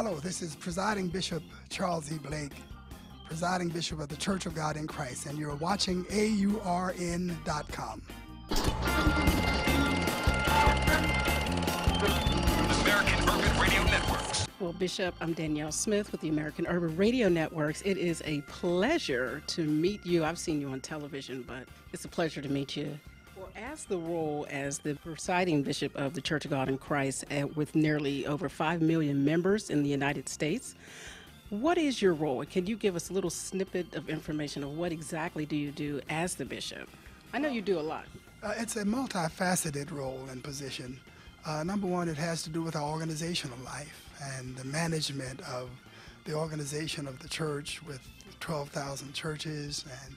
Hello, this is Presiding Bishop Charles E. Blake, Presiding Bishop of the Church of God in Christ, and you're watching AURN.com. American Urban Radio Networks. Well, Bishop, I'm Danielle Smith with the American Urban Radio Networks. It is a pleasure to meet you. I've seen you on television, but it's a pleasure to meet you. Well, as the role as the presiding bishop of the Church of God in Christ, with nearly over 5 million members in the United States, what is your role? Can you give us a little snippet of information of what exactly do you do as the bishop? I know you do a lot. It's a multifaceted role and position. Number one, it has to do with our organizational life and the management of the organization of the church with 12,000 churches and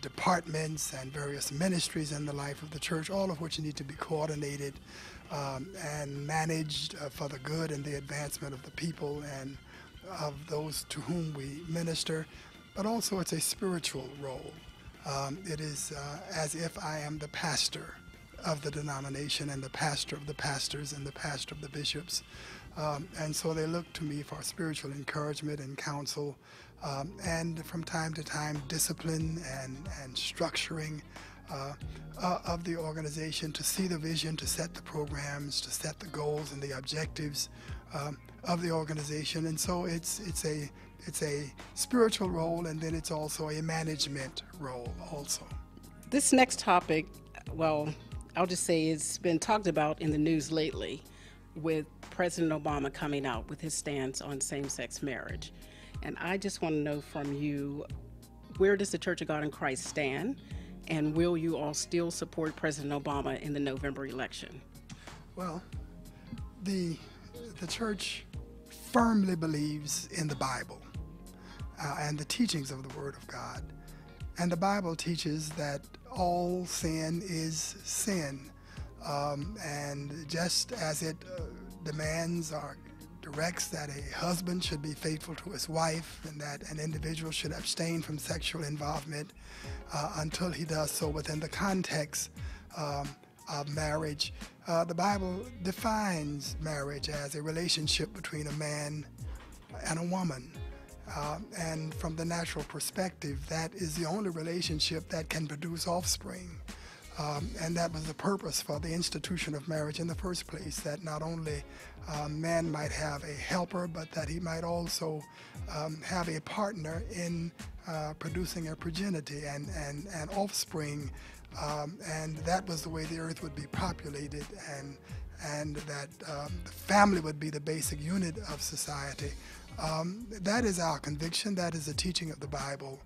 departments and various ministries in the life of the church, all of which need to be coordinated and managed for the good and the advancement of the people and of those to whom we minister. But also it's a spiritual role. It is as if I am the pastor of the denomination and the pastor of the pastors and the pastor of the bishops. And so they look to me for spiritual encouragement and counsel, and from time to time discipline and structuring of the organization, to see the vision, to set the programs, to set the goals and the objectives of the organization. And so it's a spiritual role, and then it's also a management role also. This next topic, well, I'll just say it's been talked about in the news lately, with President Obama coming out with his stance on same-sex marriage. And I just want to know from you, where does the Church of God in Christ stand? And will you all still support President Obama in the November election? Well, the church firmly believes in the Bible and the teachings of the Word of God. And the Bible teaches that all sin is sin. And just as it demands or directs that a husband should be faithful to his wife and that an individual should abstain from sexual involvement until he does so within the context of marriage, the Bible defines marriage as a relationship between a man and a woman. And from the natural perspective, that is the only relationship that can produce offspring. And that was the purpose for the institution of marriage in the first place, that not only man might have a helper, but that he might also have a partner in producing a progeny and offspring. And that was the way the earth would be populated, and that the family would be the basic unit of society. That is our conviction. That is the teaching of the Bible.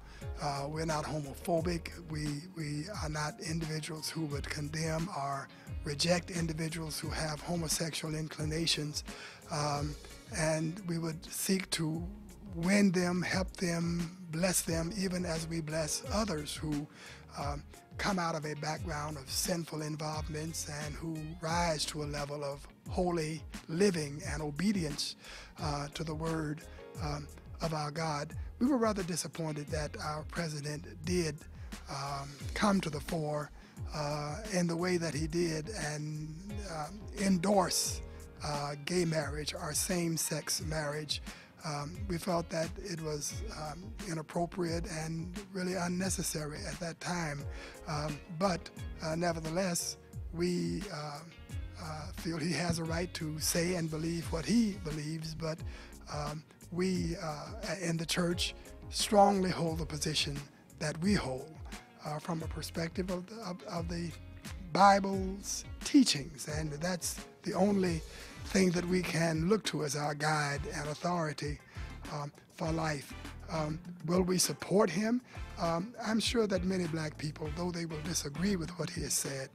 We're not homophobic. We are not individuals who would condemn or reject individuals who have homosexual inclinations. And we would seek to win them, help them, bless them, even as we bless others who come out of a background of sinful involvements and who rise to a level of holy living and obedience to the word of our God. We were rather disappointed that our president did come to the fore in the way that he did and endorse gay marriage or same-sex marriage. We felt that it was inappropriate and really unnecessary at that time. But nevertheless, we feel he has a right to say and believe what he believes, but we in the church strongly hold the position that we hold from a perspective of the Bible's teachings, and that's the only thing that we can look to as our guide and authority for life. Will we support him? I'm sure that many black people, though they will disagree with what he has said,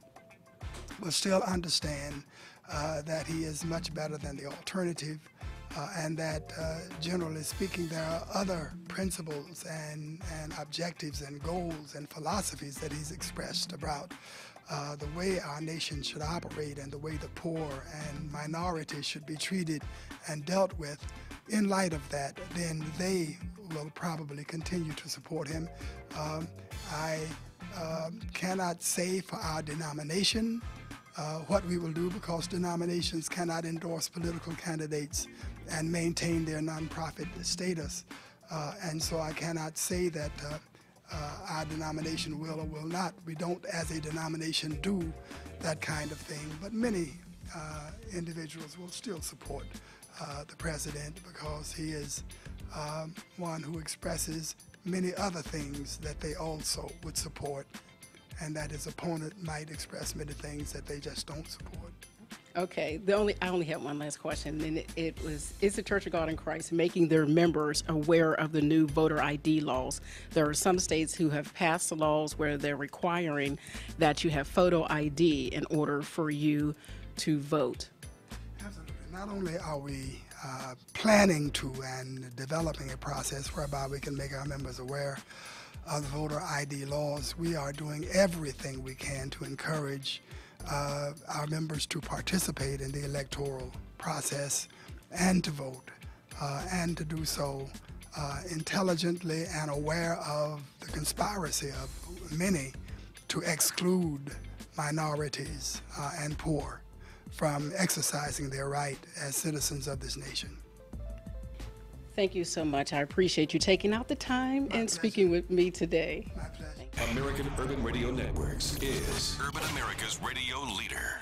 will still understand that he is much better than the alternative, and that generally speaking, there are other principles and objectives and goals and philosophies that he's expressed about the way our nation should operate and the way the poor and minorities should be treated and dealt with. In light of that, then they will probably continue to support him. I cannot say for our denomination what we will do, because denominations cannot endorse political candidates and maintain their nonprofit status. And so I cannot say that our denomination will or will not. We don't, as a denomination, do that kind of thing. But many individuals will still support the president, because he is one who expresses many other things that they also would support, and that his opponent might express many things that they just don't support. Okay, I only have one last question, and it was, is the Church of God in Christ making their members aware of the new voter ID laws? There are some states who have passed the laws where they're requiring that you have photo ID in order for you to vote. Absolutely. Not only are we planning to and developing a process whereby we can make our members aware of the voter ID laws, we are doing everything we can to encourage our members to participate in the electoral process and to vote, and to do so intelligently and aware of the conspiracy of many to exclude minorities and poor from exercising their right as citizens of this nation. Thank you so much. I appreciate you taking out the time and speaking with me today. My pleasure. American Urban Radio Networks is Urban America's radio leader.